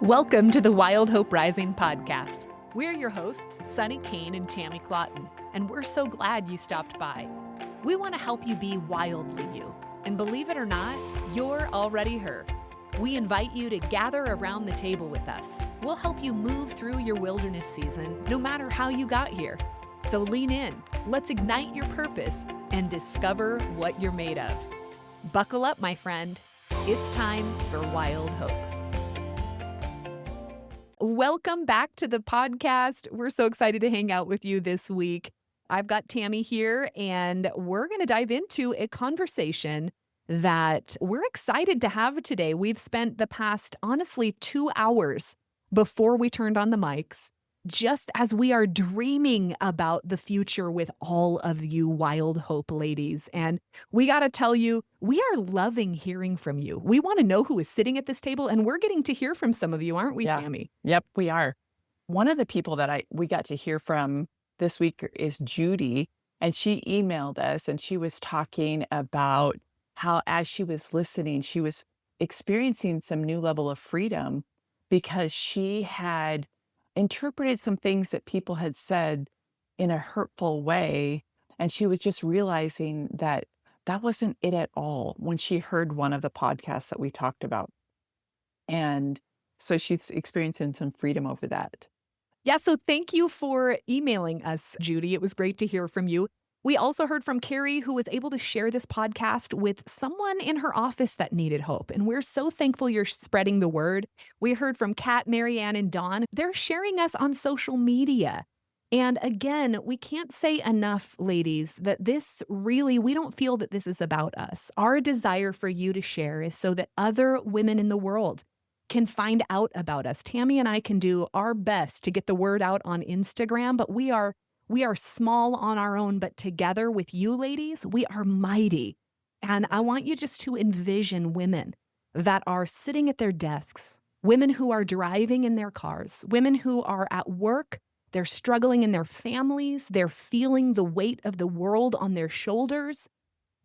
Welcome to the Wild Hope Rising podcast. We're your hosts, Sunny Kane and Tammy Clotton, and we're so glad you stopped by. We want to help you be wildly you, and believe it or not, you're already her. We invite you to gather around the table with us. We'll help you move through your wilderness season, no matter how you got here. So lean in, let's ignite your purpose, and discover what you're made of. Buckle up, my friend. It's time for Wild Hope. Welcome back to the podcast. We're so excited to hang out with you this week. I've got Tammy here, and we're going to dive into a conversation that we're excited to have today. We've spent the past, honestly, 2 hours before we turned on the mics, just as we are dreaming about the future with all of you Wild Hope ladies. And we got to tell you, we are loving hearing from you. We want to know who is sitting at this table, and we're getting to hear from some of you, aren't we, Yeah. Tammy? Yep, we are. One of the people that we got to hear from this week is Judy, and she emailed us and she was talking about how as she was listening, she was experiencing some new level of freedom because she had interpreted some things that people had said in a hurtful way, and she was just realizing that that wasn't it at all when she heard one of the podcasts that we talked about. And so she's experiencing some freedom over that. Yeah, so thank you for emailing us, Judy. It was great to hear from you. We also heard from Carrie, who was able to share this podcast with someone in her office that needed hope. And we're so thankful you're spreading the word. We heard from Kat, Marianne, and Dawn. They're sharing us on social media. And again, we can't say enough, ladies, that this really, we don't feel that this is about us. Our desire for you to share is so that other women in the world can find out about us. Tammy and I can do our best to get the word out on Instagram, but we are small on our own, but together with you ladies, we are mighty. And I want you just to envision women that are sitting at their desks, women who are driving in their cars, women who are at work, they're struggling in their families, they're feeling the weight of the world on their shoulders.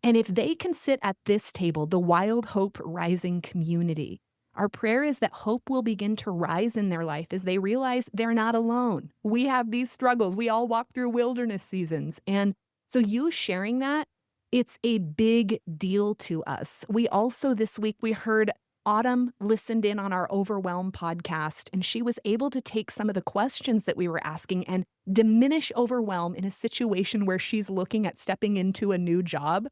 And if they can sit at this table, the Wild Hope Rising community, our prayer is that hope will begin to rise in their life as they realize they're not alone. We have these struggles. We all walk through wilderness seasons. And so you sharing that, it's a big deal to us. We also this week, we heard Autumn listened in on our Overwhelm podcast, and she was able to take some of the questions that we were asking and diminish overwhelm in a situation where she's looking at stepping into a new job.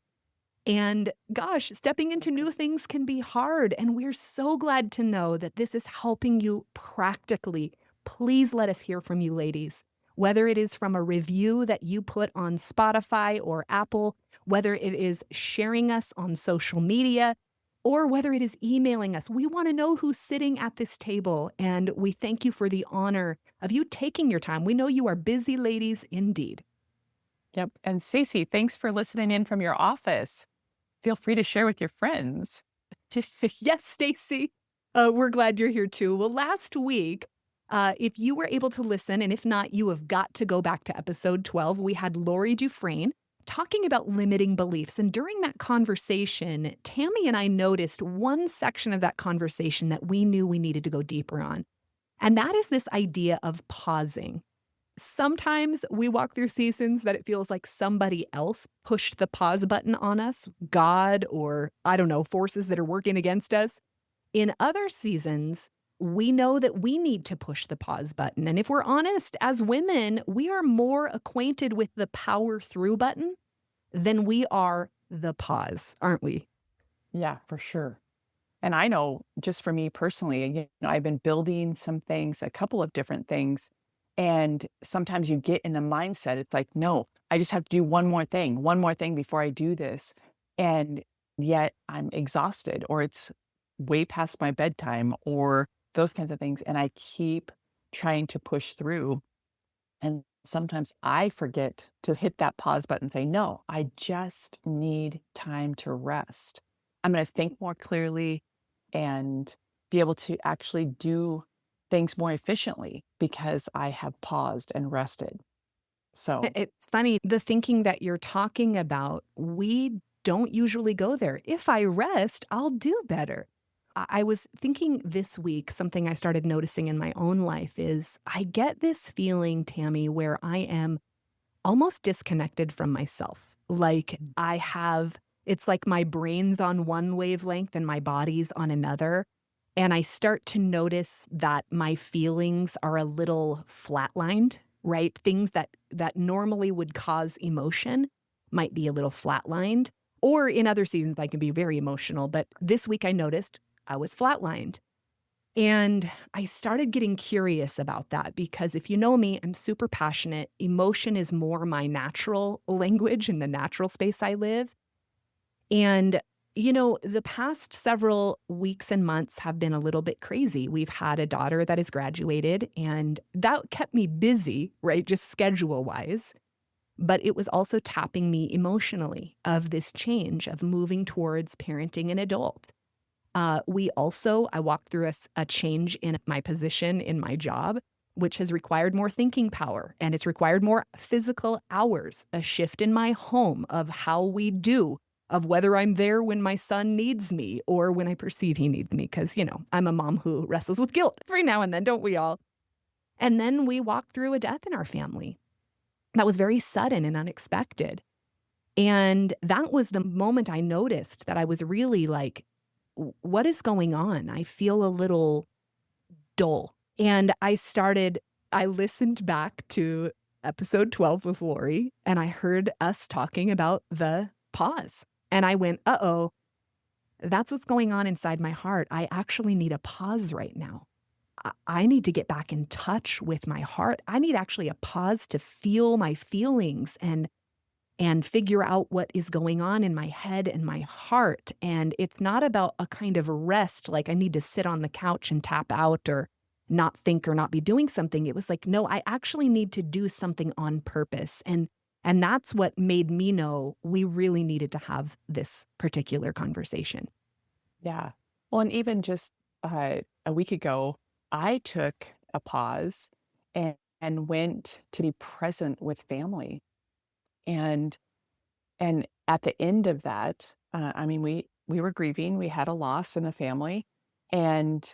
And gosh, stepping into new things can be hard. And we're so glad to know that this is helping you practically. Please let us hear from you, ladies. Whether it is from a review that you put on Spotify or Apple, whether it is sharing us on social media, or whether it is emailing us, we want to know who's sitting at this table. And we thank you for the honor of you taking your time. We know you are busy ladies indeed. Yep. And Cece, thanks for listening in from your office. Feel free to share with your friends. Yes, Stacy. We're glad you're here too. Well, last week, if you were able to listen, and if not, you have got to go back to episode 12. We had Lori Dufresne talking about limiting beliefs. And during that conversation, Tammy and I noticed one section of that conversation that we knew we needed to go deeper on. And that is this idea of pausing. Sometimes we walk through seasons that it feels like somebody else pushed the pause button on us, God, or I don't know, forces that are working against us. In other seasons, we know that we need to push the pause button. And if we're honest, as women, we are more acquainted with the power through button than we are the pause, aren't we? Yeah, for sure. And I know just for me personally, I've been building some things, a couple of different things. And sometimes you get in the mindset, it's like, no, I just have to do one more thing before I do this. And yet I'm exhausted, or it's way past my bedtime, or those kinds of things. And I keep trying to push through. And sometimes I forget to hit that pause button and say, no, I just need time to rest. I'm going to think more clearly and be able to actually do things more efficiently because I have paused and rested. So It's funny, the thinking that you're talking about, we don't usually go there. If I rest, I'll do better. I was thinking this week, something I started noticing in my own life is I get this feeling, Tammy, where I am almost disconnected from myself. Like it's like my brain's on one wavelength and my body's on another. And I start to notice that my feelings are a little flatlined, right? Things that normally would cause emotion might be a little flatlined. Or in other seasons, I can be very emotional. But this week I noticed I was flatlined. And I started getting curious about that because if you know me, I'm super passionate. Emotion is more my natural language in the natural space I live. And, the past several weeks and months have been a little bit crazy. We've had a daughter that has graduated, and that kept me busy, right? Just schedule wise. But it was also tapping me emotionally of this change of moving towards parenting an adult. I walked through a change in my position in my job, which has required more thinking power and it's required more physical hours, a shift in my home of how we do, of whether I'm there when my son needs me or when I perceive he needs me. Cause, I'm a mom who wrestles with guilt every now and then, don't we all? And then we walked through a death in our family that was very sudden and unexpected. And that was the moment I noticed that I was really like, what is going on? I feel a little dull. And I listened back to episode 12 with Lori and I heard us talking about the pause. And I went, uh-oh, that's what's going on inside my heart. I actually need a pause right now. I need to get back in touch with my heart. I need actually a pause to feel my feelings and figure out what is going on in my head and my heart. And it's not about a kind of rest, like I need to sit on the couch and tap out or not think or not be doing something. It was like, no, I actually need to do something on purpose. And that's what made me know we really needed to have this particular conversation. Yeah. Well, and even just a week ago, I took a pause and went to be present with family. And and at the end of that, I mean, we were grieving. We had a loss in the family, and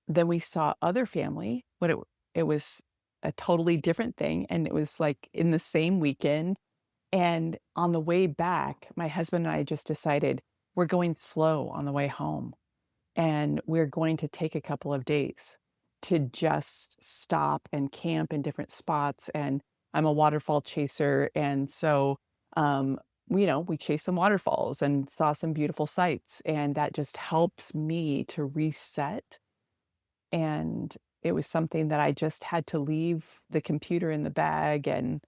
then we saw other family. But it was a totally different thing, and it was like in the same weekend. And on the way back, my husband and I just decided we're going slow on the way home. And we're going to take a couple of days to just stop and camp in different spots. And I'm a waterfall chaser. And so, um, we chased some waterfalls and saw some beautiful sights. And that just helps me to reset. And it was something that I just had to leave the computer in the bag and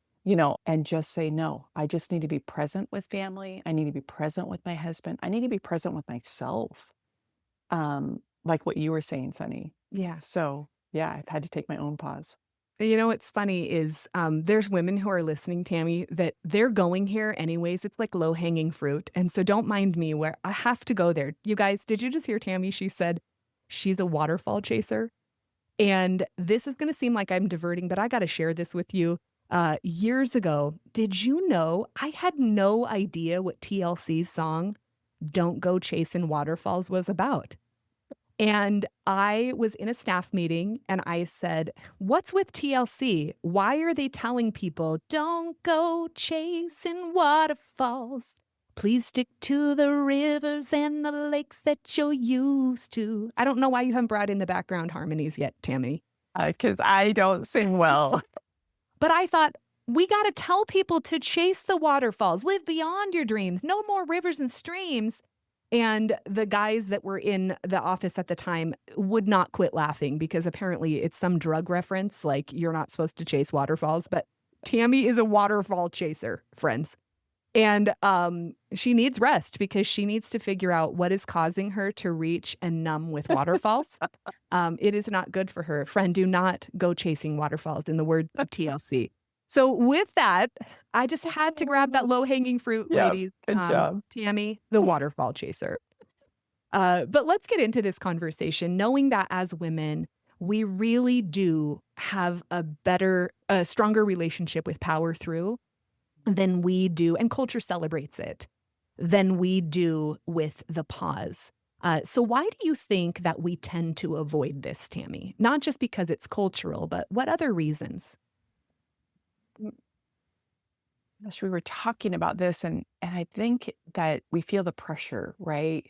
just say, no, I just need to be present with family. I need to be present with my husband. I need to be present with myself, like what you were saying, Sunny. Yeah. So, yeah, I've had to take my own pause. What's funny is there's women who are listening, Tammy, that they're going here anyways. It's like low hanging fruit. And so don't mind me where I have to go there. You guys, did you just hear Tammy? She said she's a waterfall chaser. And this is going to seem like I'm diverting, but I got to share this with you. Years ago, did you know I had no idea what TLC's song, Don't Go Chasing Waterfalls, was about? And I was in a staff meeting and I said, what's with TLC? Why are they telling people, don't go chasing waterfalls? Please stick to the rivers and the lakes that you're used to. I don't know why you haven't brought in the background harmonies yet, Tammy. Because I don't sing well. But I thought, we got to tell people to chase the waterfalls, live beyond your dreams, no more rivers and streams. And the guys that were in the office at the time would not quit laughing because apparently it's some drug reference, like you're not supposed to chase waterfalls. But Tammy is a waterfall chaser, friends. And she needs rest because she needs to figure out what is causing her to reach and numb with waterfalls. It is not good for her. Friend, do not go chasing waterfalls, in the words of TLC. So with that, I just had to grab that low-hanging fruit, Yeah, ladies. good job. Tammy, the waterfall chaser. But let's get into this conversation, knowing that as women, we really do have a stronger relationship with power through than we do, and culture celebrates it, than we do with the pause. So why do you think that we tend to avoid this, Tammy? Not just because it's cultural, but what other reasons? Mm, Gosh, we were talking about this, and I think that we feel the pressure, right?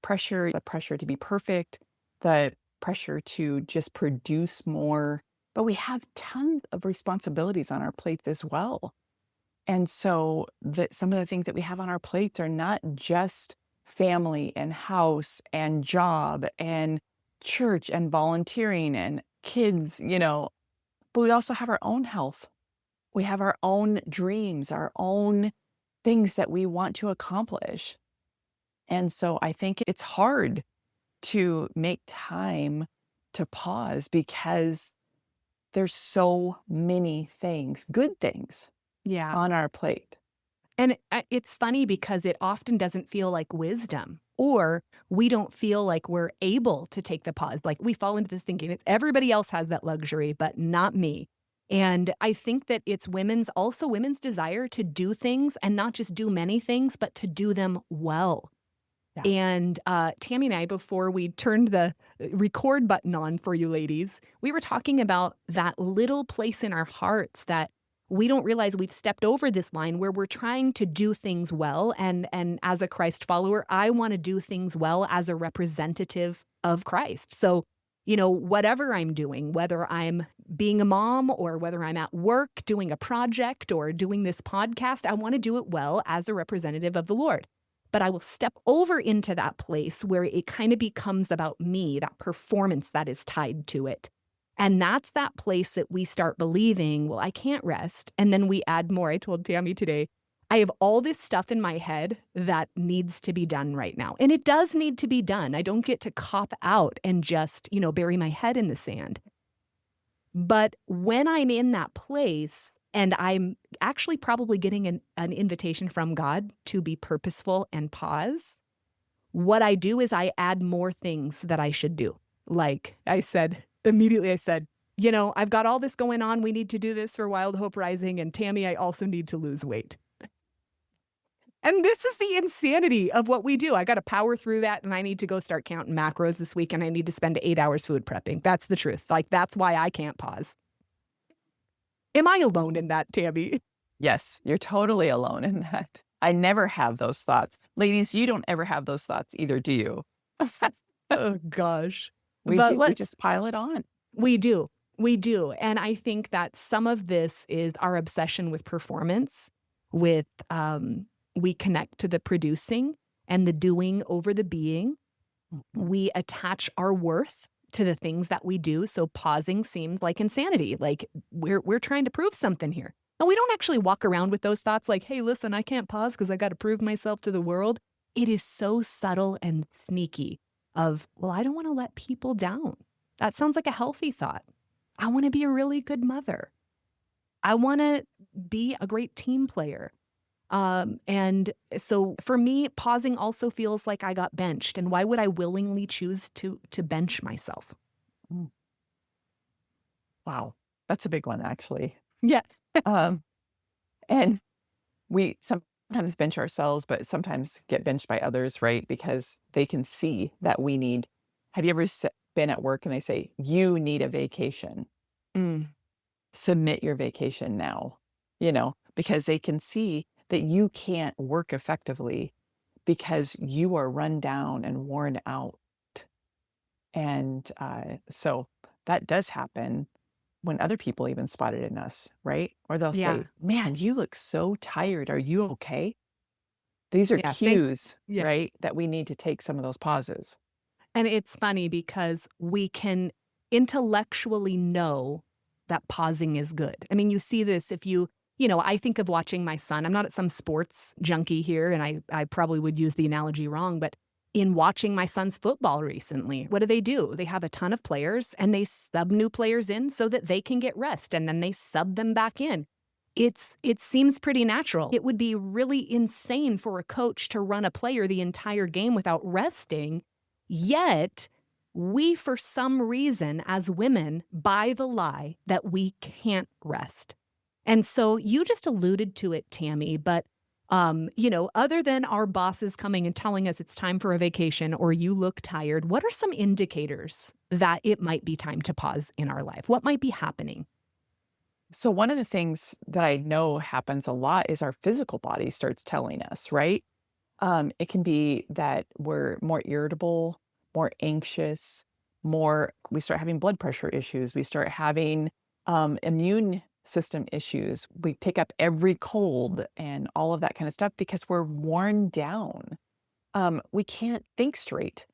The pressure to be perfect, the pressure to just produce more, but we have tons of responsibilities on our plates as well. And so that some of the things that we have on our plates are not just family and house and job and church and volunteering and kids, but we also have our own health. We have our own dreams, our own things that we want to accomplish. And so I think it's hard to make time to pause because there's so many things, good things Yeah. on our plate. And it's funny because it often doesn't feel like wisdom, or we don't feel like we're able to take the pause. Like we fall into this thinking it's everybody else has that luxury, but not me. And I think that it's women's desire to do things and not just do many things, but to do them well. Yeah. And, Tammy and I, before we turned the record button on for you ladies, we were talking about that little place in our hearts that we don't realize we've stepped over this line where we're trying to do things well. And as a Christ follower, I wanna do things well as a representative of Christ. So, whatever I'm doing, whether I'm being a mom or whether I'm at work doing a project or doing this podcast, I wanna do it well as a representative of the Lord. But I will step over into that place where it kind of becomes about me, that performance that is tied to it. And that's that place that we start believing, well, I can't rest. And then we add more. I told Tammy today, I have all this stuff in my head that needs to be done right now. And it does need to be done. I don't get to cop out and just, bury my head in the sand. But when I'm in that place and I'm actually probably getting an invitation from God to be purposeful and pause, what I do is I add more things that I should do. Like I said, immediately I said, I've got all this going on. We need to do this for Wild Hope Rising. And Tammy, I also need to lose weight. And this is the insanity of what we do. I got to power through that and I need to go start counting macros this week and I need to spend 8 hours food prepping. That's the truth. Like, that's why I can't pause. Am I alone in that, Tammy? Yes, you're totally alone in that. I never have those thoughts. Ladies, you don't ever have those thoughts either, do you? Oh gosh. We But do. We just pile it on. we do. We do. And I think that some of this is our obsession with performance, with we connect to the producing and the doing over the being. Mhm. We attach our worth to the things that we do. So pausing seems like insanity. Like we're trying to prove something here. And we don't actually walk around with those thoughts like, hey, listen, I can't pause because I got to prove myself to the world. It is so subtle and sneaky of, well, I don't want to let people down. That sounds like a healthy thought. I want to be a really good mother. I want to be a great team player. And so for me, pausing also feels like I got benched. And why would I willingly choose to bench myself? Mm, Wow, that's a big one, actually. Yeah. Um, and we sometimes bench ourselves, but sometimes get benched by others, right? Because they can see that we need. Have you ever been at work and they say, you need a vacation? Mm, Submit your vacation now, because they can see that you can't work effectively because you are run down and worn out. And so that does happen when other people even spot it in us, right? Or they'll yeah. say, man, you look so tired. Are you okay? These are Yeah. cues, Yeah. right? That we need to take some of those pauses. And it's funny because we can intellectually know that pausing is good. I mean, you see this if I think of watching my son. I'm not some sports junkie here, and I probably would use the analogy wrong, but in watching my son's football recently, what do? They have a ton of players and they sub new players in so that they can get rest and then they sub them back in. It seems pretty natural. It would be really insane for a coach to run a player the entire game without resting. Yet, we, for some reason, as women, buy the lie that we can't rest. And so you just alluded to it, Tammy, but Other than our bosses coming and telling us it's time for a vacation or you look tired, what are some indicators that it might be time to pause in our life? What might be happening? So one of the things that I know happens a lot is our physical body starts telling us, right? It can be that we're more irritable, more anxious, more we start having blood pressure issues, we start having immune system issues. We pick up every cold and all of that kind of stuff because we're worn down. We can't think straight.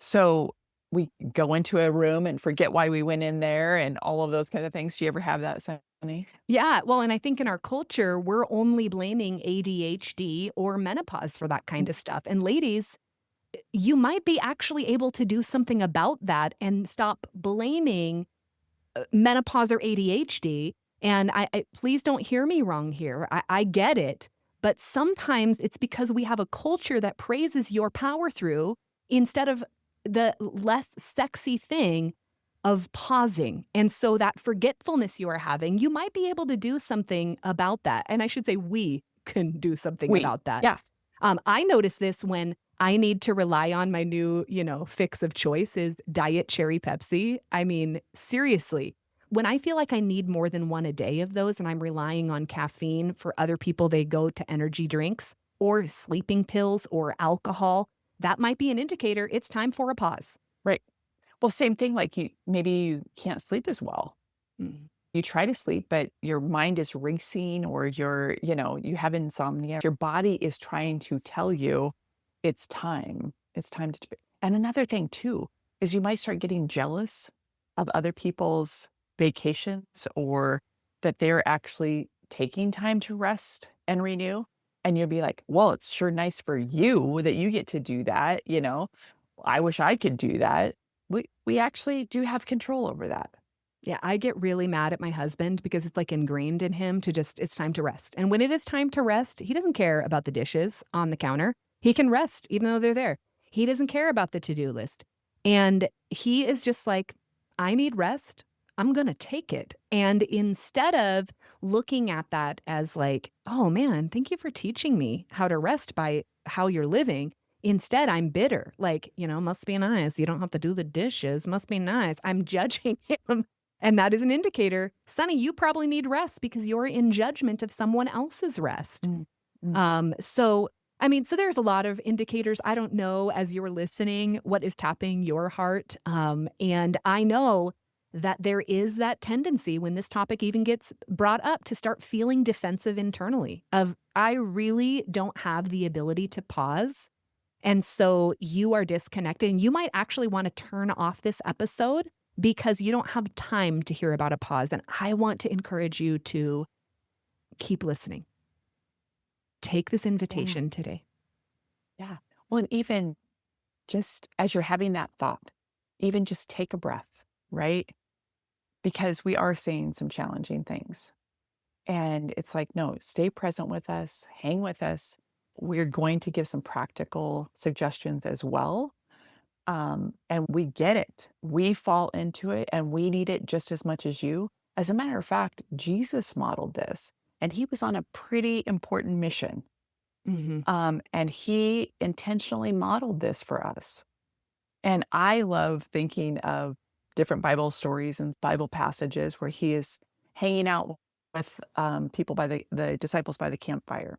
So we go into a room and forget why we went in there and all of those kind of things. Do you ever have that, Sunny? Yeah, well, and I think in our culture, we're only blaming ADHD or menopause for that kind of stuff. And ladies, you might be actually able to do something about that and stop blaming menopause or ADHD. And I please don't hear me wrong here. I get it. But sometimes it's because we have a culture that praises your power through instead of the less sexy thing of pausing. And so that forgetfulness you are having, you might be able to do something about that. And I should say, we can do something We, about that. yeah, I notice this when I need to rely on my new, fix of choice is Diet Cherry Pepsi. I mean, seriously, when I feel like I need more than one a day of those and I'm relying on caffeine for other people, they go to energy drinks or sleeping pills or alcohol. That might be an indicator it's time for a pause. right. Well, same thing, like maybe you can't sleep as well. Mm. You try to sleep, but your mind is racing or you have insomnia. Your body is trying to tell you it's time. It's time to do it. And another thing too is you might start getting jealous of other people's vacations or that they're actually taking time to rest and renew. And you'll be like, well, it's sure nice for you that you get to do that. I wish I could do that. We actually do have control over that. Yeah, I get really mad at my husband because it's like ingrained in him to just, it's time to rest. And when it is time to rest, he doesn't care about the dishes on the counter. He can rest even though they're there. He doesn't care about the to do list. And he is just like, I need rest. I'm going to take it. And instead of looking at that as like, oh man, thank you for teaching me how to rest by how you're living. Instead, I'm bitter. Like, must be nice. You don't have to do the dishes. Must be nice. I'm judging him and that is an indicator, Sonny, you probably need rest because you're in judgment of someone else's rest. Mm, mm. So there's a lot of indicators. I don't know as you're listening what is tapping your heart. And I know that there is that tendency when this topic even gets brought up to start feeling defensive internally of, I really don't have the ability to pause. And so you are disconnected and you might actually want to turn off this episode because you don't have time to hear about a pause. And I want to encourage you to keep listening. Take this Yeah, invitation today. yeah. Well, and even just as you're having that thought, even just take a breath, right? Because we are saying some challenging things. And it's like, no, stay present with us, hang with us. We're going to give some practical suggestions as well. And we get it. We fall into it and we need it just as much as you. As a matter of fact, Jesus modeled this and he was on a pretty important mission. Mhm. And he intentionally modeled this for us. And I love thinking of different Bible stories and Bible passages where he is hanging out with people by the disciples by the campfire.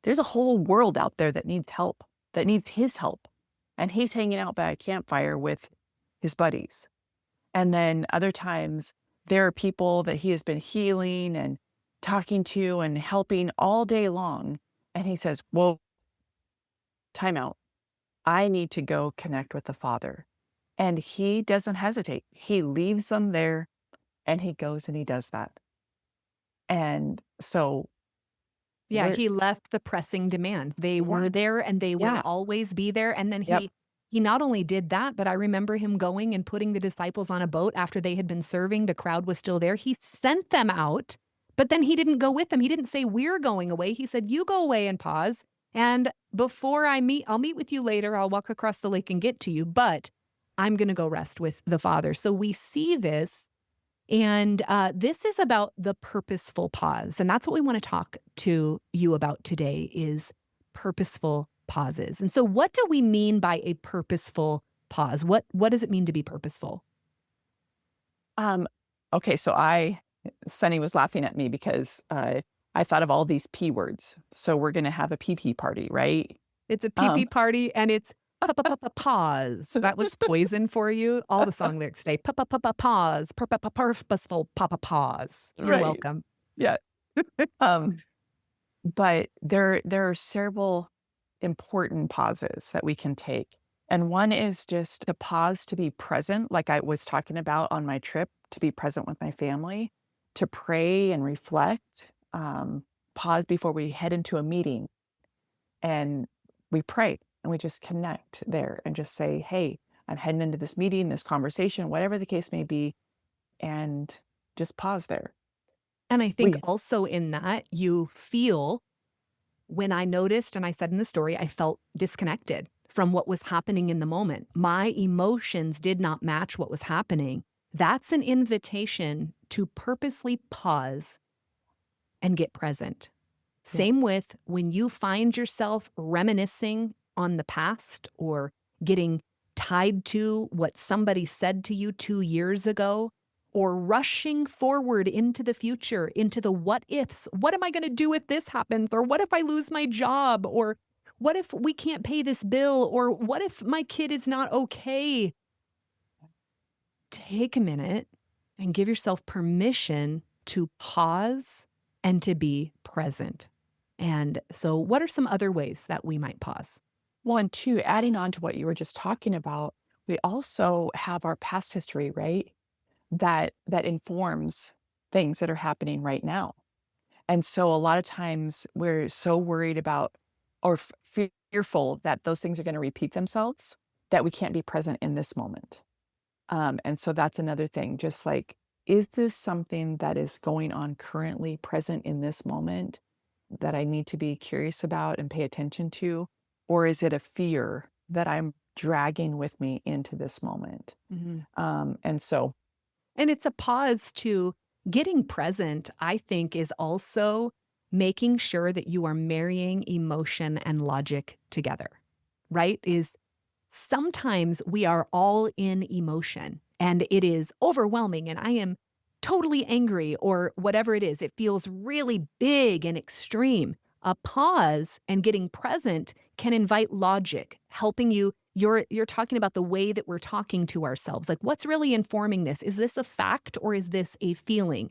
There's a whole world out there that needs help, that needs his help. And he's hanging out by a campfire with his buddies. And then other times, there are people that he has been healing and talking to and helping all day long. And he says, whoa, time out. I need to go connect with the Father. And he doesn't hesitate. He leaves them there and he goes and he does that. And so Yeah, we're, he left the pressing demands. They we're were there and they will yeah, always be there. And then yep. he not only did that, but I remember him going and putting the disciples on a boat after they had been serving. The crowd was still there. He sent them out, but then he didn't go with them. He didn't say, we're going away. He said, you go away and pause. And before I'll meet with you later. I'll walk across the lake and get to you, but I'm going to go rest with the Father. So we see this And this is about the purposeful pause. And that's what we want to talk to you about today is purposeful pauses. And so what do we mean by a purposeful pause? What does it mean to be purposeful? Um, okay, so Sunny was laughing at me because I thought of all these P words. So we're going to have a PP party, right? It's a pee Um, pee party and it's pause. That was Poison for you. All the song lyrics today. Pause. Purposeful pause. You're right. welcome. Yeah. Um, but there are several important pauses that we can take. And one is just to pause to be present, like I was talking about on my trip, to be present with my family, to pray and reflect, pause before we head into a meeting and we pray and we just connect there and just say, hey, I'm heading into this meeting, this conversation, whatever the case may be, and just pause there. And I think We also in that you feel when I noticed, and I said in the story, I felt disconnected from what was happening in the moment. My emotions did not match what was happening. That's an invitation to purposely pause and get present. Yeah. Same with when you find yourself reminiscing on the past or getting tied to what somebody said to you 2 years ago, or rushing forward into the future, into the what ifs. What am I going to do if this happens? Or what if I lose my job? Or what if we can't pay this bill? Or what if my kid is not okay? Take a minute and give yourself permission to pause and to be present. And so, what are some other ways that we might pause? One, two, adding on to what you were just talking about, we also have our past history, right? That informs things that are happening right now. And so a lot of times we're so worried about or fearful that those things are going to repeat themselves that we can't be present in this moment. And so that's another thing. Just like, is this something that is going on currently present in this moment that I need to be curious about and pay attention to? Or is it a fear that I'm dragging with me into this moment? Mhm. And so, And it's a pause to getting present, I think, is also making sure that you are marrying emotion and logic together, right? Is sometimes we are all in emotion and it is overwhelming and I am totally angry or whatever it is. It feels really big and extreme. A pause and getting present can invite logic, helping you. You're talking about the way that we're talking to ourselves. Like what's really informing this? Is this a fact or is this a feeling?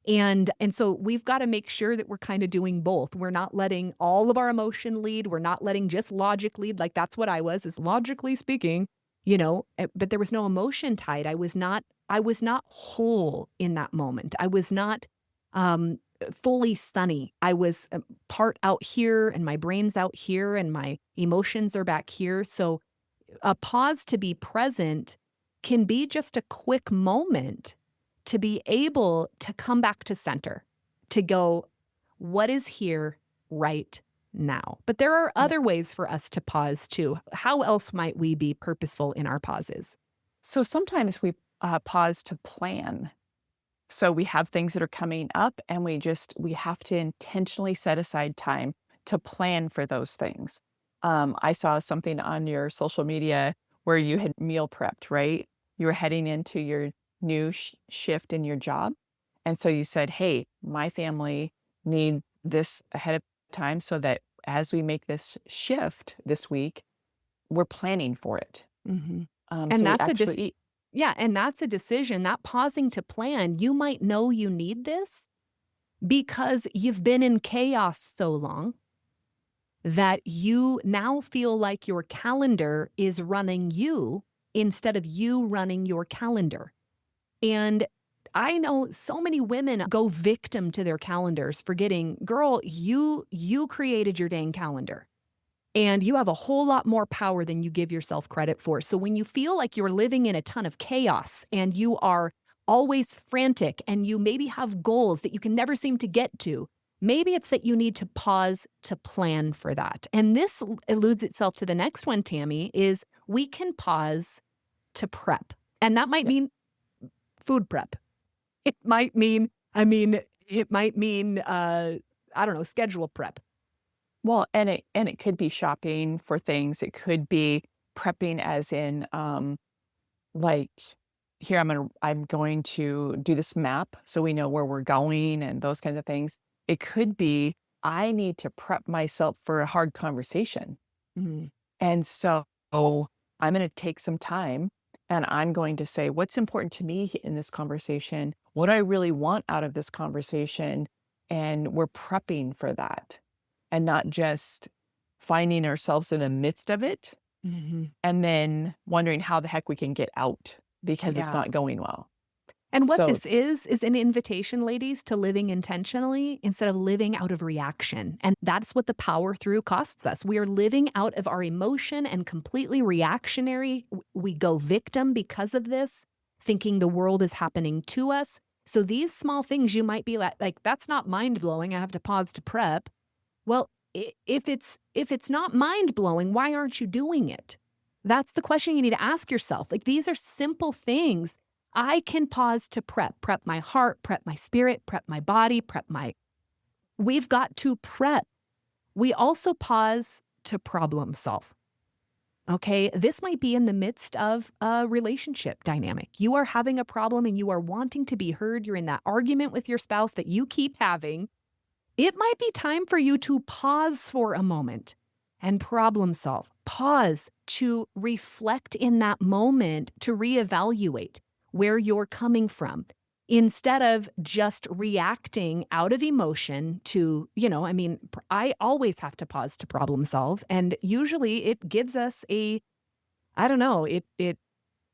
And so we've got to make sure that we're kind of doing both. We're not letting all of our emotion lead. We're not letting just logic lead. Like that's what I was, is logically speaking, but there was no emotion tied. I was not whole in that moment. I was not um fully sunny. I was part out here and my brain's out here and my emotions are back here. So a pause to be present can be just a quick moment to be able to come back to center, to go, what is here right now? But there are yeah. other ways for us to pause too. How else might we be purposeful in our pauses? So sometimes we pause to plan. So we have things that are coming up and we have to intentionally set aside time to plan for those things. I saw something on your social media where you had meal prepped, right? You were heading into your new shift in your job. And so you said, hey, my family need this ahead of time so that as we make this shift this week, we're planning for it. Mhm. So And we that's a actually dis eat. Yeah, and that's a decision, that pausing to plan, you might know you need this because you've been in chaos so long that you now feel like your calendar is running you instead of you running your calendar. And I know so many women go victim to their calendars, forgetting, girl, you created your dang calendar. And you have a whole lot more power than you give yourself credit for. So when you feel like you're living in a ton of chaos and you are always frantic and you maybe have goals that you can never seem to get to, maybe it's that you need to pause to plan for that. And this alludes itself to the next one, Tammy, is we can pause to prep. And that might Yeah. mean food prep. It might mean, it might mean, I don't know, schedule prep. Well, and it could be shopping for things. It could be prepping as in, like, here I'm going to do this map so we know where we're going and those kinds of things. It could be I need to prep myself for a hard conversation. Mhm. And so I'm going to take some time and I'm going to say, what's important to me in this conversation? What do I really want out of this conversation? And we're prepping for that and not just finding ourselves in the midst of it Mhm. and then wondering how the heck we can get out because it's Yeah. not going well. And what So, this is an invitation, ladies, to living intentionally instead of living out of reaction. And that's what the power through costs us. We are living out of our emotion and completely reactionary. We go victim because of this, thinking the world is happening to us. So these small things you might be like that's not mind blowing. I have to pause to prep. Well, if it's not mind blowing, why aren't you doing it? That's the question you need to ask yourself. Like these are simple things I can pause to prep my heart, prep my spirit, prep my body, prep my. We've got to prep. We also pause to problem solve. Okay. This might be in the midst of a relationship dynamic. You are having a problem and you are wanting to be heard. You're in that argument with your spouse that you keep having. It might be time for you to pause for a moment and problem solve. Pause to reflect in that moment to reevaluate where you're coming from instead of just reacting out of emotion to, I always have to pause to problem solve. And usually it gives us I don't know, it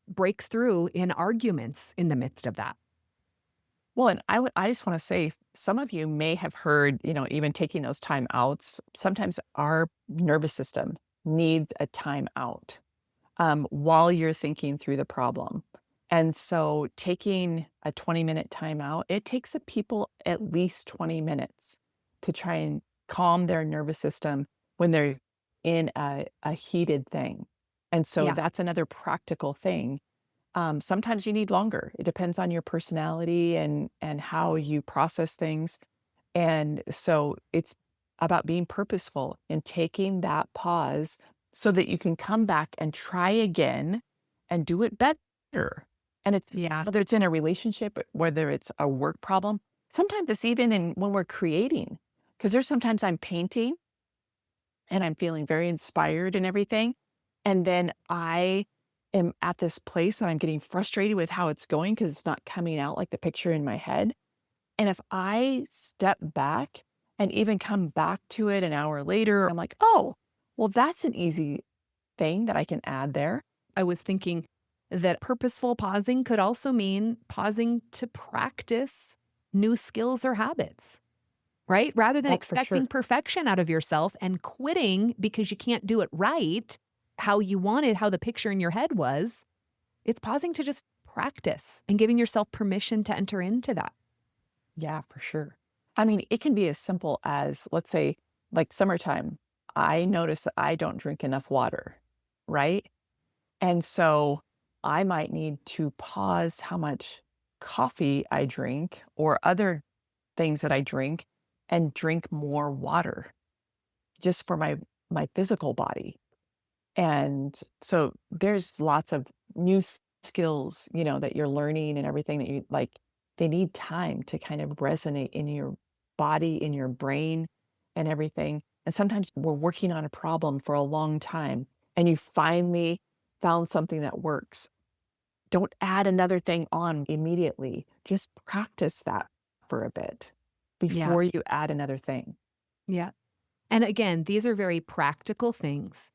breaks through in arguments in the midst of that. well, and I just want to say, some of you may have heard, even taking those time outs, sometimes our nervous system needs a time out while you're thinking through the problem. And so taking a 20-minute time out, it takes the people at least 20 minutes to try and calm their nervous system when they're in a heated thing. And so Yeah. that's another practical thing. Sometimes you need longer. It depends on your personality and how you process things. And so it's about being purposeful and taking that pause so that you can come back and try again and do it better. And it's Yeah. whether it's in a relationship, whether it's a work problem, sometimes it's even in when we're creating. Because there's sometimes I'm painting and I'm feeling very inspired and everything. And then I am at this place and I'm getting frustrated with how it's going because it's not coming out like the picture in my head. And if I step back and even come back to it an hour later, I'm like, oh, well, that's an easy thing that I can add there. I was thinking that purposeful pausing could also mean pausing to practice new skills or habits, right? Rather than Oh, for expecting sure. perfection out of yourself and quitting because you can't do it right, how you wanted, how the picture in your head was, it's pausing to just practice and giving yourself permission to enter into that. Yeah, for sure. I mean, it can be as simple as, let's say, like summertime. I notice that I don't drink enough water, right? And so I might need to pause how much coffee I drink or other things that I drink and drink more water just for my physical body. And so there's lots of new skills, that you're learning and everything that you like. They need time to kind of resonate in your body, in your brain, and everything. And sometimes we're working on a problem for a long time and you finally found something that works. Don't add another thing on immediately. Just practice that for a bit Yeah. before you add another thing. Yeah. And again, these are very practical things.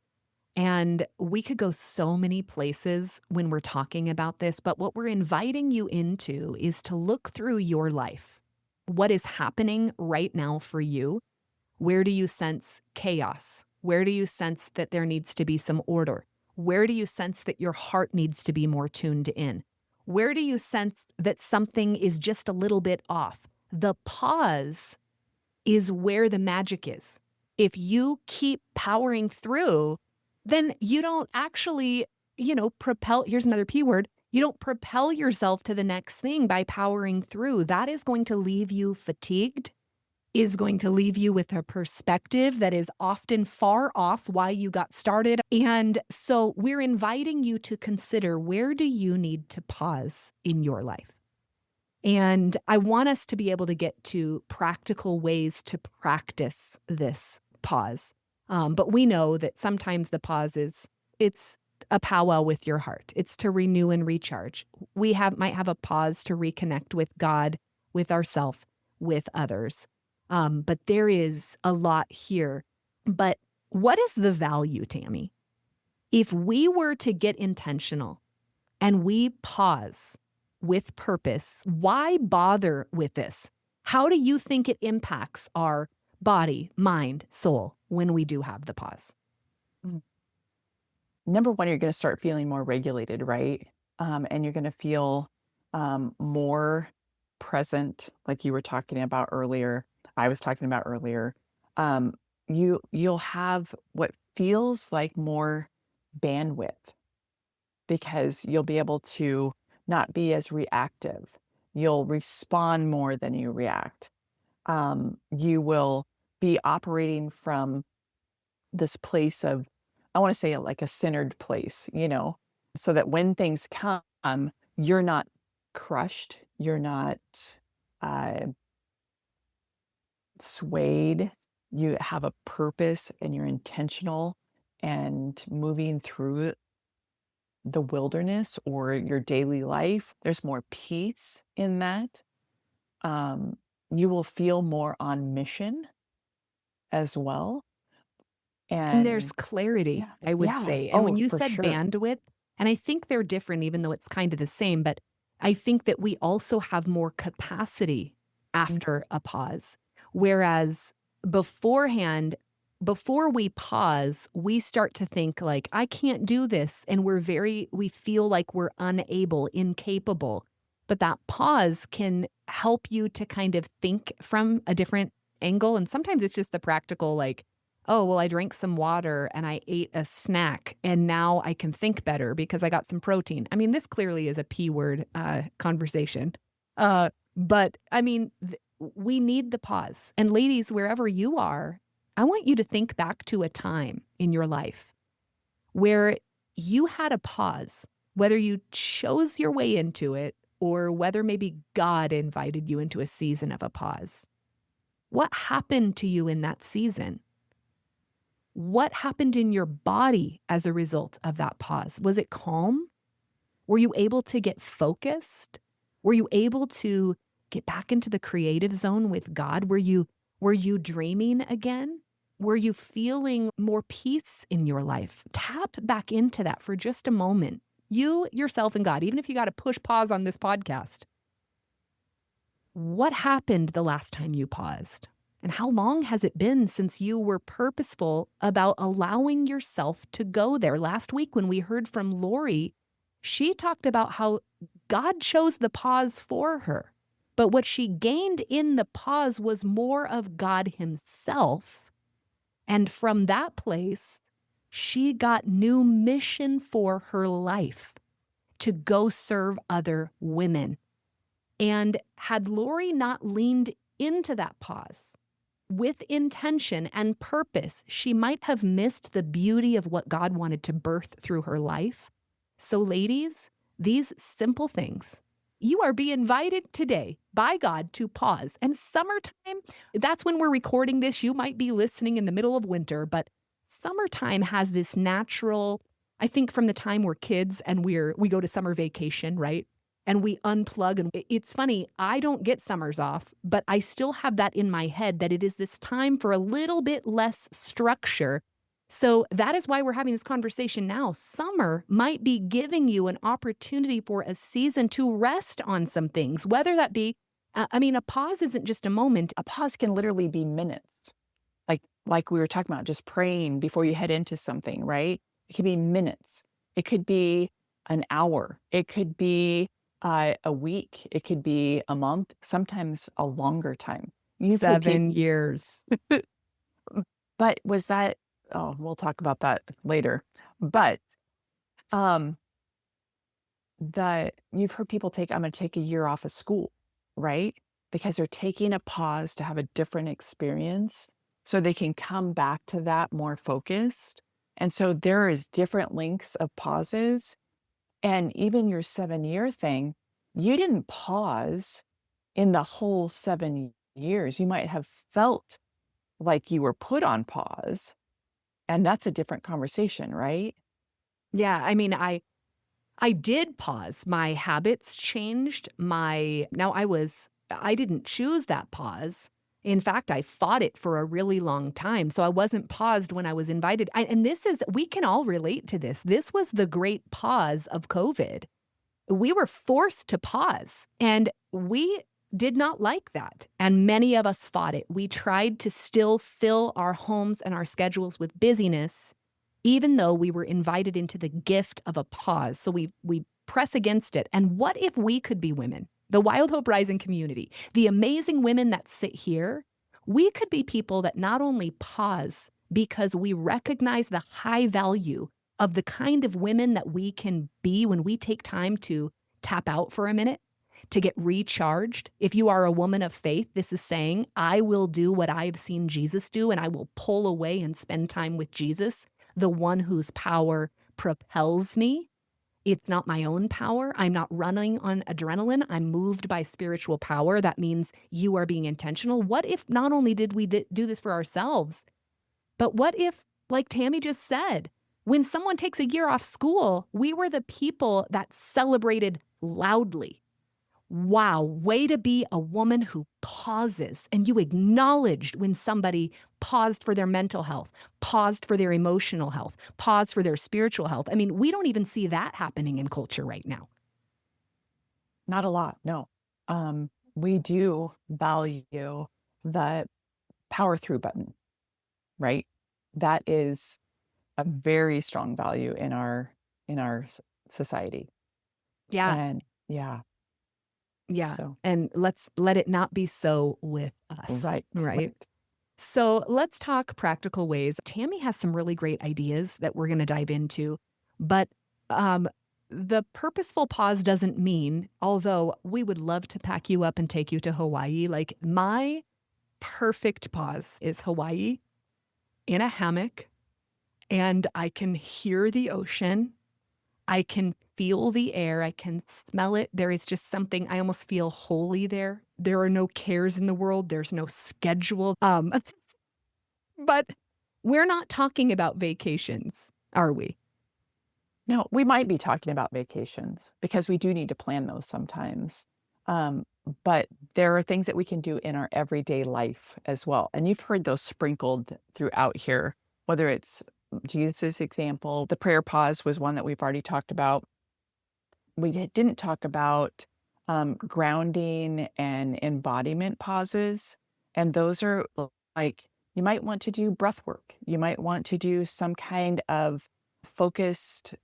And we could go so many places when we're talking about this, but what we're inviting you into is to look through your life. What is happening right now for you? Where do you sense chaos? Where do you sense that there needs to be some order? Where do you sense that your heart needs to be more tuned in? Where do you sense that something is just a little bit off? The pause is where the magic is. If you keep powering through, then you don't actually, propel. Here's another P word. You don't propel yourself to the next thing by powering through. That is going to leave you fatigued, is going to leave you with a perspective that is often far off why you got started. And so we're inviting you to consider, where do you need to pause in your life? And I want us to be able to get to practical ways to practice this pause. But we know that sometimes the pause it's a powwow with your heart. It's to renew and recharge. We might have a pause to reconnect with God, with ourself, with others. But there is a lot here. But what is the value, Tammy? If we were to get intentional and we pause with purpose, why bother with this? How do you think it impacts our body, mind, soul when we do have the pause? Mm. Number one, you're going to start feeling more regulated, right? And you're going to feel more present, like you were talking about earlier. I was talking about earlier. Um, you'll have what feels like more bandwidth because you'll be able to not be as reactive. You'll respond more than you react. You will be operating from this place of, I want to say like a centered place, so that when things come, you're not crushed, you're not uh, swayed. You have a purpose and you're intentional and moving through the wilderness or your daily life. There's more peace in that. Um, you will feel more on mission as well. And there's And clarity, yeah, I would yeah. say. And when Oh, you for said sure. bandwidth, and I think they're different, even though it's kind of the same, but I think that we also have more capacity Mm, after a pause. Whereas beforehand, before we pause, we start to think like, I can't do this. And we feel like we're unable, incapable. But that pause can help you to kind of think from a different angle. And sometimes it's just the practical, like, oh, well, I drank some water and I ate a snack and now I can think better because I got some protein. I mean, this clearly is a P word conversation. But I mean, we need the pause. And ladies, wherever you are, I want you to think back to a time in your life where you had a pause, whether you chose your way into it or whether maybe God invited you into a season of a pause. What happened to you in that season? What happened in your body as a result of that pause? Was it calm? Were you able to get focused? Were you able to get back into the creative zone with God? Were you dreaming again? Were you feeling more peace in your life? Tap back into that for just a moment. You, yourself, and God, even if you got to push pause on this podcast. What happened the last time you paused? And how long has it been since you were purposeful about allowing yourself to go there? Last week, when we heard from Lori, she talked about how God chose the pause for her. But what she gained in the pause was more of God Himself. And from that place, she got new mission for her life to go serve other women. And had Lori not leaned into that pause with intention and purpose, she might have missed the beauty of what God wanted to birth through her life. So, ladies, these simple things, you are being invited today by God to pause. And summertime, that's when we're recording this. You might be listening in the middle of winter, but summertime has this natural, I think from the time we're kids and we go to summer vacation, right? And we unplug. And it's funny, I don't get summers off, but I still have that in my head that it is this time for a little bit less structure. So that is why we're having this conversation now. Summer might be giving you an opportunity for a season to rest on some things, whether that be, I mean, a pause isn't just a moment. A pause can literally be minutes. Like we were talking about, just praying before you head into something, right? It could be minutes. It could be an hour. It could be a week. It could be a month, sometimes a longer time. You put people, 7 years. but was that, oh, we'll talk about that later. But um, that you've heard people take, I'm going to take a year off of school, right? Because they're taking a pause to have a different experience so they can come back to that more focused. And so there is different lengths of pauses. And even your 7-year thing, you didn't pause in the whole 7 years. You might have felt like you were put on pause, and that's a different conversation, right? Yeah, I mean, I did pause. My habits changed. My now I didn't choose that pause. In fact, I fought it for a really long time. So I wasn't paused when I was invited. And this is we can all relate to this. This was the great pause of COVID. We were forced to pause, and we did not like that. And many of us fought it. We tried to still fill our homes and our schedules with busyness, even though we were invited into the gift of a pause. So we press against it. And what if we could be women, the Wild Hope Rising community, the amazing women that sit here? We could be people that not only pause because we recognize the high value of the kind of women that we can be when we take time to tap out for a minute, to get recharged. If you are a woman of faith, this is saying, I will do what I've seen Jesus do, and I will pull away and spend time with Jesus, the one whose power propels me. It's not my own power. I'm not running on adrenaline. I'm moved by spiritual power. That means you are being intentional. What if not only did we do this for ourselves, but what if, like Tammy just said, when someone takes a year off school, we were the people that celebrated loudly. Wow, way to be a woman who pauses. And you acknowledged when somebody paused for their mental health, paused for their emotional health, paused for their spiritual health. I mean, we don't even see that happening in culture right now. Not a lot, no. We do value the power through button, right? That is a very strong value in our society. Yeah, And yeah, yeah. so And let's let it not be so with us, right, right? right. So let's talk practical ways. Tammy has some really great ideas that we're going to dive into, but um, the purposeful pause doesn't mean, although we would love to pack you up and take you to Hawaii, like my perfect pause is Hawaii in a hammock, and I can hear the ocean. I can feel the air. I can smell it. There is just something, I almost feel holy there. There are no cares in the world. There's no schedule. But we're not talking about vacations, are we? No, we might be talking about vacations because we do need to plan those sometimes. Um, but there are things that we can do in our everyday life as well. And you've heard those sprinkled throughout here, whether it's Jesus' example, the prayer pause was one that we've already talked about. We didn't talk about grounding and embodiment pauses. And those are like, you might want to do breath work. You might want to do some kind of focused,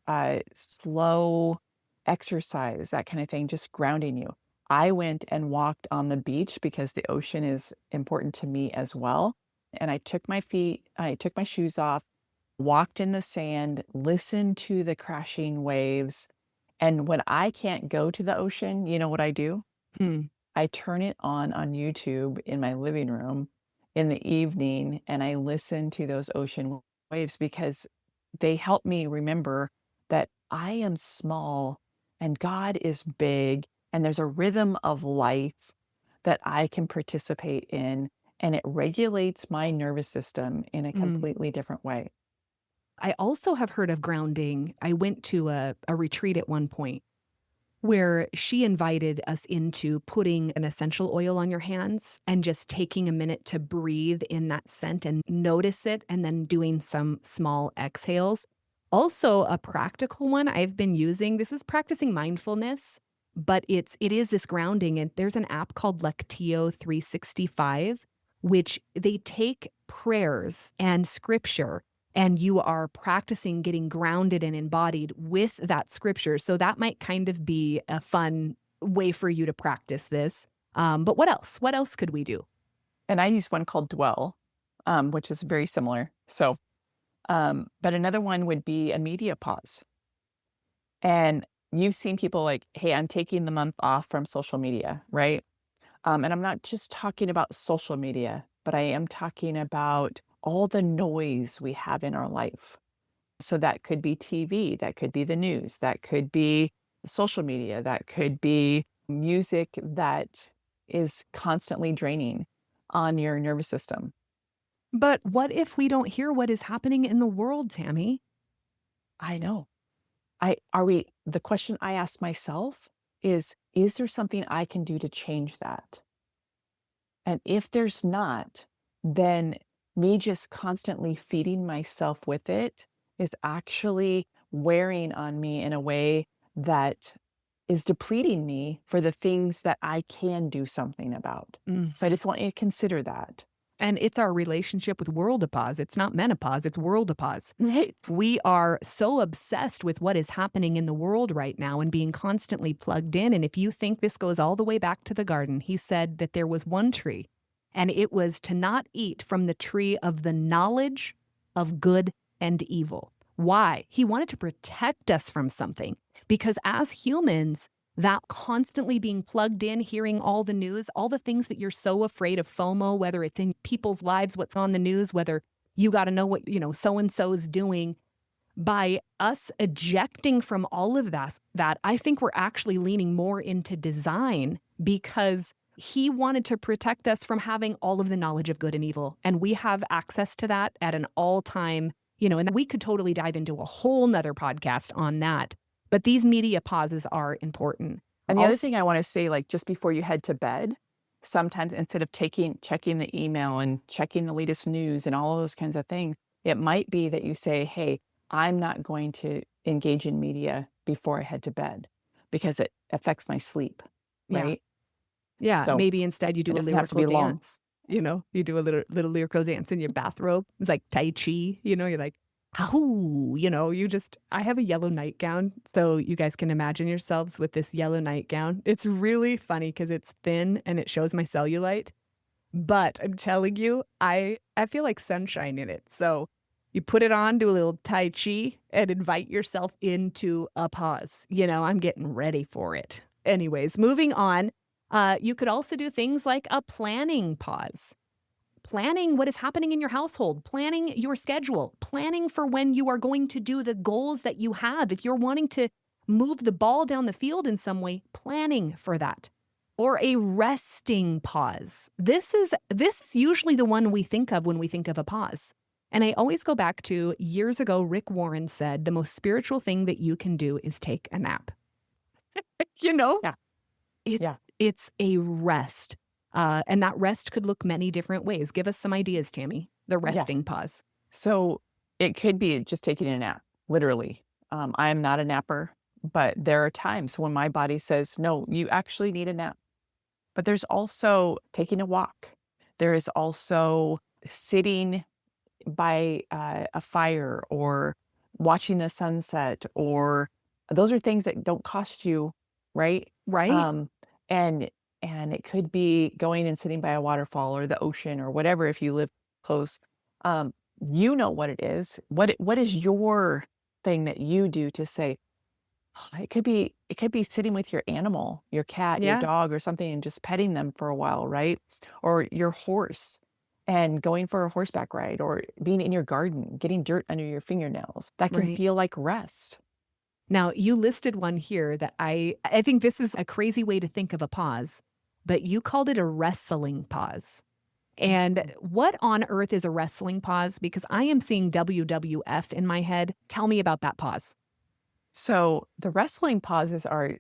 slow exercise, that kind of thing, just grounding you. I went and walked on the beach because the ocean is important to me as well. And I took my shoes off, walked in the sand, listened to the crashing waves. And when I can't go to the ocean, you know what I do? Hmm. I turn it on YouTube in my living room in the evening, and I listen to those ocean waves because they help me remember that I am small and God is big, and there's a rhythm of life that I can participate in, and it regulates my nervous system in a Mm. completely different way. I also have heard of grounding. I went to a retreat at one point where she invited us into putting an essential oil on your hands and just taking a minute to breathe in that scent and notice it, and then doing some small exhales. Also, a practical one I've been using, this is practicing mindfulness, but it is this grounding, and there's an app called Lectio 365, which they take prayers and scripture, and you are practicing getting grounded and embodied with that scripture. So that might kind of be a fun way for you to practice this. But what else? What else could we do? And I use one called Dwell, which is very similar. So, but another one would be a media pause. And you've seen people like, "Hey, I'm taking the month off from social media," right? And I'm not just talking about social media, but I am talking about all the noise we have in our life. So that could be TV, that could be the news, that could be social media, that could be music that is constantly draining on your nervous system. But what if we don't hear what is happening in the world, Tammy? I know. I are we the question I ask myself is there something I can do to change that? And if there's not, then me just constantly feeding myself with it is actually wearing on me in a way that is depleting me for the things that I can do something about. Mm. So I just want you to consider that. And it's our relationship with worldopause. It's not menopause, it's worldopause. Right. We are so obsessed with what is happening in the world right now and being constantly plugged in. And if you think this goes all the way back to the garden, he said that there was one tree, and it was to not eat from the tree of the knowledge of good and evil. Why? He wanted to protect us from something because as humans, that constantly being plugged in, hearing all the news, all the things that you're so afraid of FOMO, whether it's in people's lives, what's on the news, whether you got to know what, so and so is doing. By us ejecting from all of that, I think we're actually leaning more into design because he wanted to protect us from having all of the knowledge of good and evil. And we have access to that at an all time, and we could totally dive into a whole nother podcast on that. But these media pauses are important. And the other Also, thing I want to say, like just before you head to bed, sometimes instead of checking the email and checking the latest news and all of those kinds of things, it might be that you say, "Hey, I'm not going to engage in media before I head to bed because it affects my sleep." yeah. Right? Yeah, So maybe instead you it do a doesn't have to lyrical be long. dance, you do a little lyrical dance in your bathrobe. It's like tai chi, you're like, "Ahoo," I have a yellow nightgown, so you guys can imagine yourselves with this yellow nightgown. It's really funny because it's thin and it shows my cellulite, but I'm telling you, I feel like sunshine in it. So you put it on, do a little tai chi, and invite yourself into a pause. I'm getting ready for it. Anyways, moving on. You could also do things like a planning pause. Planning what is happening in your household, planning your schedule, planning for when you are going to do the goals that you have. If you're wanting to move the ball down the field in some way, planning for that. Or a resting pause. This is usually the one we think of when we think of a pause. And I always go back to years ago, Rick Warren said, the most spiritual thing that you can do is take a nap. you know, Yeah. Yeah. it's a rest. And that rest could look many different ways. Give us some ideas, Tammy. The Yeah. resting pause. So it could be just taking a nap, literally. I am not a napper, but there are times when my body says, "No, you actually need a nap." But there's also taking a walk. There is also sitting by a fire or watching the sunset, or those are things that don't cost you, right? Right? Um, and and it could be going and sitting by a waterfall or the ocean or whatever if you live close. Um, you know what it is. What is your thing that you do to say, it could be sitting with your animal, your cat, your Yeah. dog, or something, and just petting them for a while, right? Or your horse and going for a horseback ride, or being in your garden, getting dirt under your fingernails. That can Right. feel like rest. Now, you listed one here that I think this is a crazy way to think of a pause, but you called it a wrestling pause. And Mhm. what on earth is a wrestling pause? Because I am seeing WWF in my head. Tell me about that pause. So the wrestling pauses are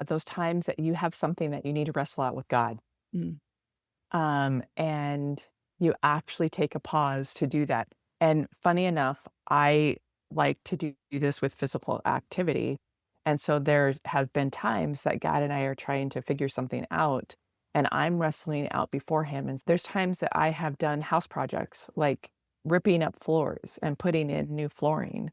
those times that you have something that you need to wrestle out with God. Mm. And you actually take a pause to do that. And funny enough, I like to do this with physical activity. And so there have been times that God and I are trying to figure something out, and I'm wrestling out before Him. And there's times that I have done house projects like ripping up floors and putting in new flooring.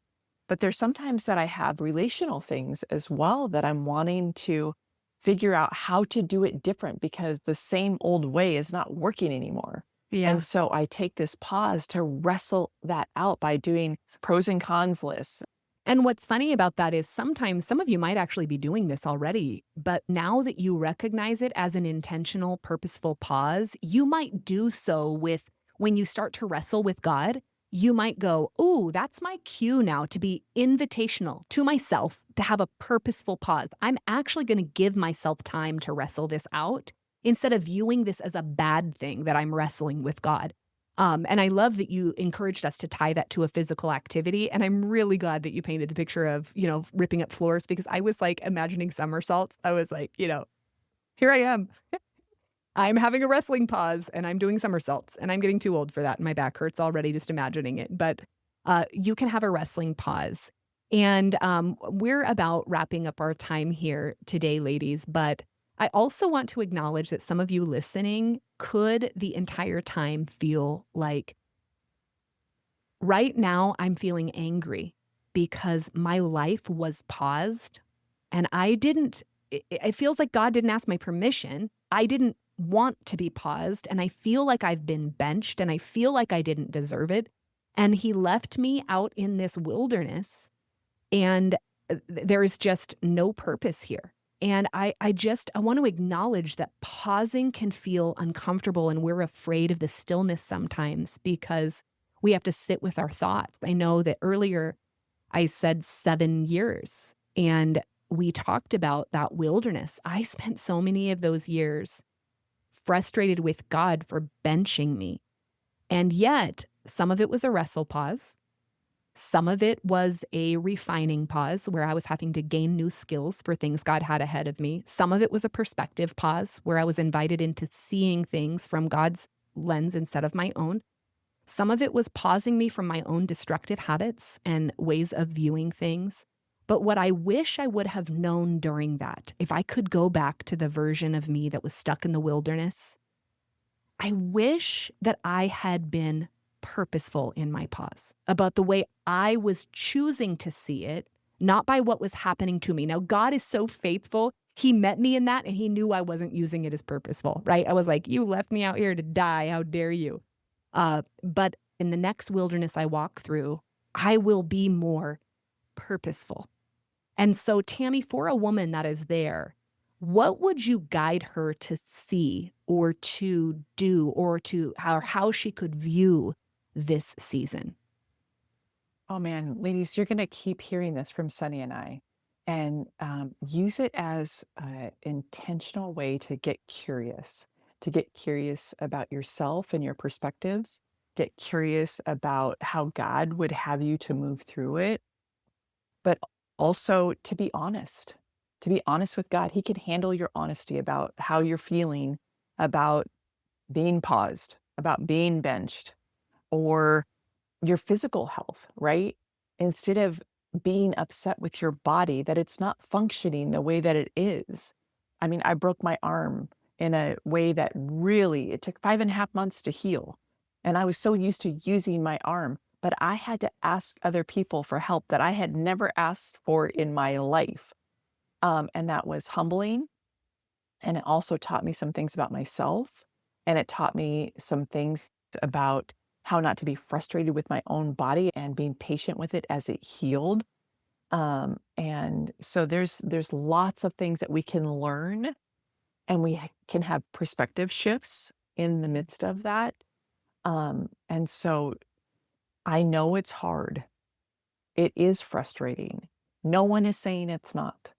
But there's sometimes that I have relational things as well that I'm wanting to figure out how to do it different because the same old way is not working anymore. And Yeah. so I take this pause to wrestle that out by doing pros and cons lists. And what's funny about that is sometimes some of you might actually be doing this already, but now that you recognize it as an intentional, purposeful pause, you might do so with when you start to wrestle with God, you might go, "Ooh, that's my cue now to be invitational to myself to have a purposeful pause. I'm actually going to give myself time to wrestle this out instead of viewing this as a bad thing that I'm wrestling with God." And I love that you encouraged us to tie that to a physical activity. And I'm really glad that you painted the picture of, ripping up floors because I was like imagining somersaults. I was like, here I am. I'm having a wrestling pause and I'm doing somersaults and I'm getting too old for that. And my back hurts already just imagining it. But you can have a wrestling pause. And we're about wrapping up our time here today, ladies. But I also want to acknowledge that some of you listening could the entire time feel like right now I'm feeling angry because my life was paused and I didn't, it feels like God didn't ask my permission. I didn't want to be paused and I feel like I've been benched and I feel like I didn't deserve it. And he left me out in this wilderness and there is just no purpose here. And I want to acknowledge that pausing can feel uncomfortable and we're afraid of the stillness sometimes because we have to sit with our thoughts. I know that earlier I said 7 years and we talked about that wilderness. I spent so many of those years frustrated with God for benching me. And yet some of it was a wrestle pause. Some of it was a refining pause where I was having to gain new skills for things God had ahead of me. Some of it was a perspective pause where I was invited into seeing things from God's lens instead of my own. Some of it was pausing me from my own destructive habits and ways of viewing things. But what I wish I would have known during that, if I could go back to the version of me that was stuck in the wilderness, I wish that I had been purposeful in my pause about the way I was choosing to see it, not by what was happening to me. Now, God is so faithful. He met me in that and he knew I wasn't using it as purposeful, right? I was like, you left me out here to die. How dare you? But in the next wilderness I walk through, I will be more purposeful. And so, Tammy, for a woman that is there, what would you guide her to see or to do or to how she could view this season? Oh man, ladies, you're going to keep hearing this from Sunny and I. And use it as an intentional way to get curious about yourself and your perspectives, get curious about how God would have you to move through it, but also to be honest with God. He can handle your honesty about how you're feeling about being paused, about being benched, or your physical health, right? Instead of being upset with your body that it's not functioning the way that it is. I mean, I broke my arm in a way that really, it took 5.5 months to heal. And I was so used to using my arm, but I had to ask other people for help that I had never asked for in my life. And that was humbling. And it also taught me some things about myself. And it taught me some things about how not to be frustrated with my own body and being patient with it as it healed. And so there's lots of things that we can learn and can have perspective shifts in the midst of that. And so I know it's hard. It is frustrating. No one is saying it's not.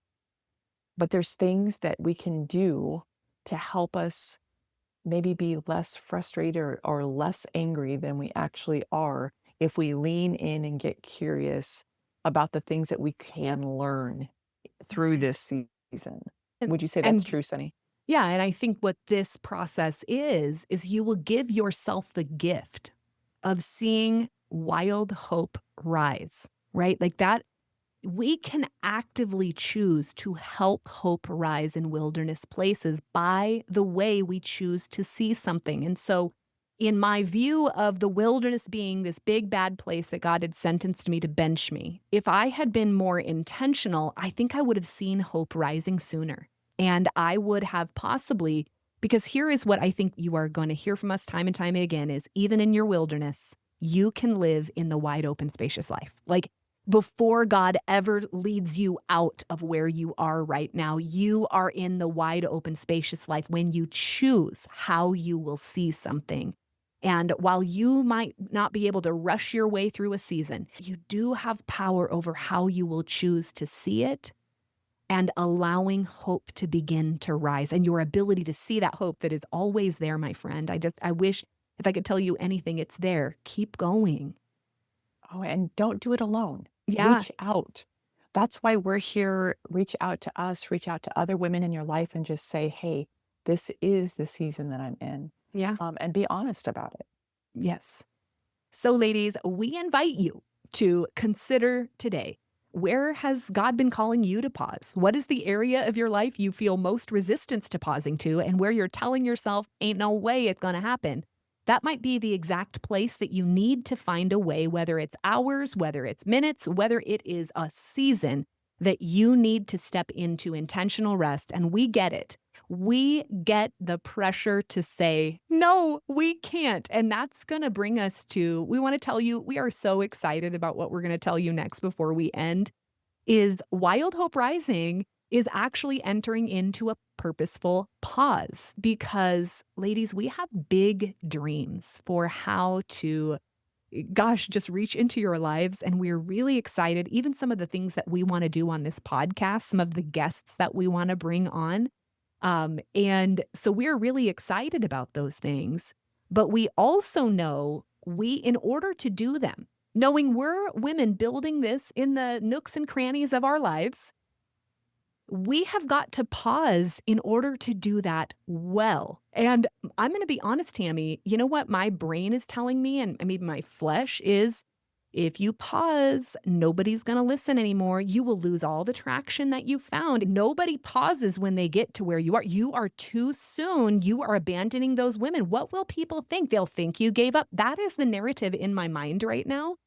But there's things that we can do to help us maybe be less frustrated or less angry than we actually are if we lean in and get curious about the things that we can learn through this season. And, Would you say that's and true, Sunny? yeah, and I think what this process is you will give yourself the gift of seeing wild hope rise, right? Like that we can actively choose to help hope rise in wilderness places by the way we choose to see something. And so, in my view of the wilderness being this big bad place that God had sentenced me to bench me, if I had been more intentional, I think I would have seen hope rising sooner. And I would have possibly, because here is what I think you are going to hear from us time and time again is even in your wilderness, you can live in the wide open, spacious life. Like Before God ever leads you out of where you are right now, you are in the wide open, spacious life when you choose how you will see something. And while you might not be able to rush your way through a season, you do have power over how you will choose to see it and allowing hope to begin to rise and your ability to see that hope that is always there, my friend. I wish if I could tell you anything, it's there. Keep going. Oh, and don't do it alone. Yeah. Reach out. That's why we're here. Reach out to us, reach out to other women in your life and just say, hey, this is the season that I'm in. Yeah. And be honest about it. Yes. So, ladies, we invite you to consider today, where has God been calling you to pause? What is the area of your life you feel most resistance to pausing to, and where you're telling yourself, ain't no way it's going to happen? That might be the exact place that you need to find a way, whether it's hours, whether it's minutes, whether it is a season that you need to step into intentional rest. And we get it. We get the pressure to say, no, we can't. And that's going to bring us to, we want to tell you, we are so excited about what we're going to tell you next before we end, is Wild Hope Rising is actually entering into a purposeful pause because, ladies, we have big dreams for how to, gosh, just reach into your lives. And we're really excited. Even some of the things that we want to do on this podcast, some of the guests that we want to bring on. And so we're really excited about those things. But we also know in order to do them, knowing we're women building this in the nooks and crannies of our lives, we have got to pause in order to do that well. And I'm going to be honest, Tammy, you know what my brain is telling me, and maybe my flesh is, if you pause, nobody's going to listen anymore. You will lose all the traction that you found. Nobody pauses when they get to where you are. You are too soon. You are abandoning those women. What will people think? They'll think you gave up. That is the narrative in my mind right now.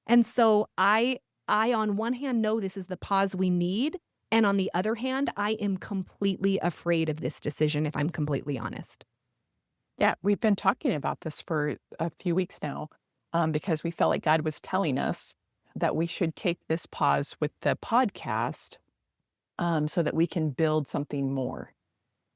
And so I on one hand know this is the pause we need. And on the other hand, I am completely afraid of this decision, if I'm completely honest. Yeah, we've been talking about this for a few weeks now because we felt like God was telling us that we should take this pause with the podcast so that we can build something more.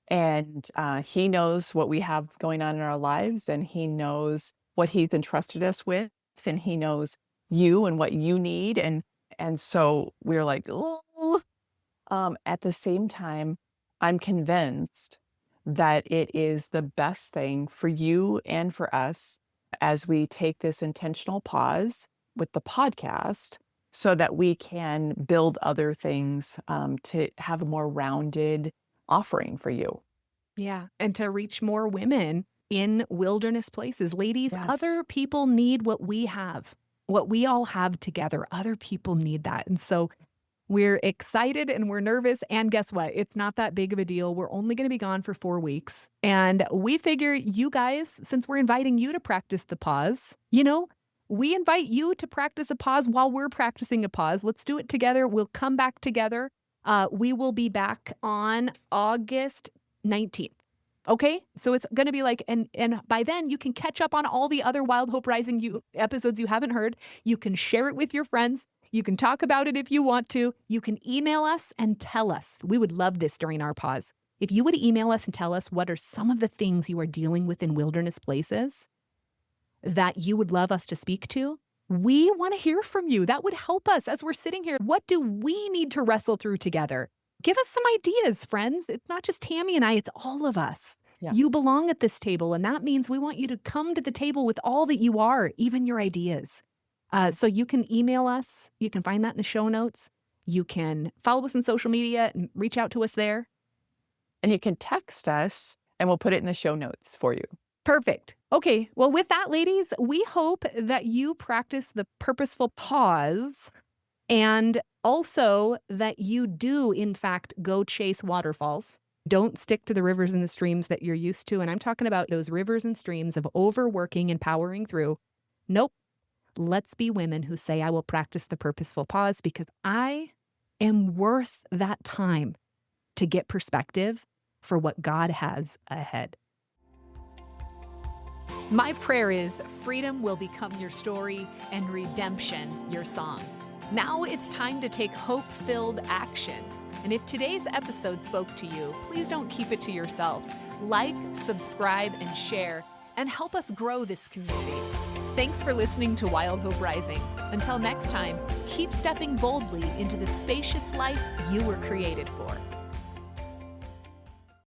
And He knows what we have going on in our lives, and He knows what He's entrusted us with, and He knows you and what you need. And so we're like, oh. At the same time, I'm convinced that it is the best thing for you and for us as we take this intentional pause with the podcast so that we can build other things to have a more rounded offering for you. Yeah. And to reach more women in wilderness places. Ladies, Yes. other people need what we have, what we all have together. Other people need that. And so we're excited and we're nervous. And guess what? It's not that big of a deal. We're only going to be gone for 4 weeks. And we figure you guys, since we're inviting you to practice the pause, we invite you to practice a pause while we're practicing a pause. Let's do it together. We'll come back together. We will be back on August 19th. Okay, so it's going to be like, and by then you can catch up on all the other Wild Hope Rising episodes you haven't heard. You can share it with your friends. You can talk about it if you want to. You can email us and tell us. We would love this during our pause. If you would email us and tell us what are some of the things you are dealing with in wilderness places that you would love us to speak to, we want to hear from you. That would help us as we're sitting here. What do we need to wrestle through together? Give us some ideas, friends. It's not just Tammy and I, it's all of us. Yeah. You belong at this table, and that means we want you to come to the table with all that you are, even your ideas. So you can email us. You can find that in the show notes. You can follow us on social media and reach out to us there. And you can text us and we'll put it in the show notes for you. Perfect. Okay. Well, with that, ladies, we hope that you practice the purposeful pause and also that you do, in fact, go chase waterfalls. Don't stick to the rivers and the streams that you're used to. And I'm talking about those rivers and streams of overworking and powering through. Nope. Let's be women who say, I will practice the purposeful pause because I am worth that time to get perspective for what God has ahead. My prayer is freedom will become your story and redemption your song. Now it's time to take hope-filled action. And if today's episode spoke to you, please don't keep it to yourself. Like, subscribe, and share, and help us grow this community. Thanks for listening to Wild Hope Rising. Until next time, keep stepping boldly into the spacious life you were created for.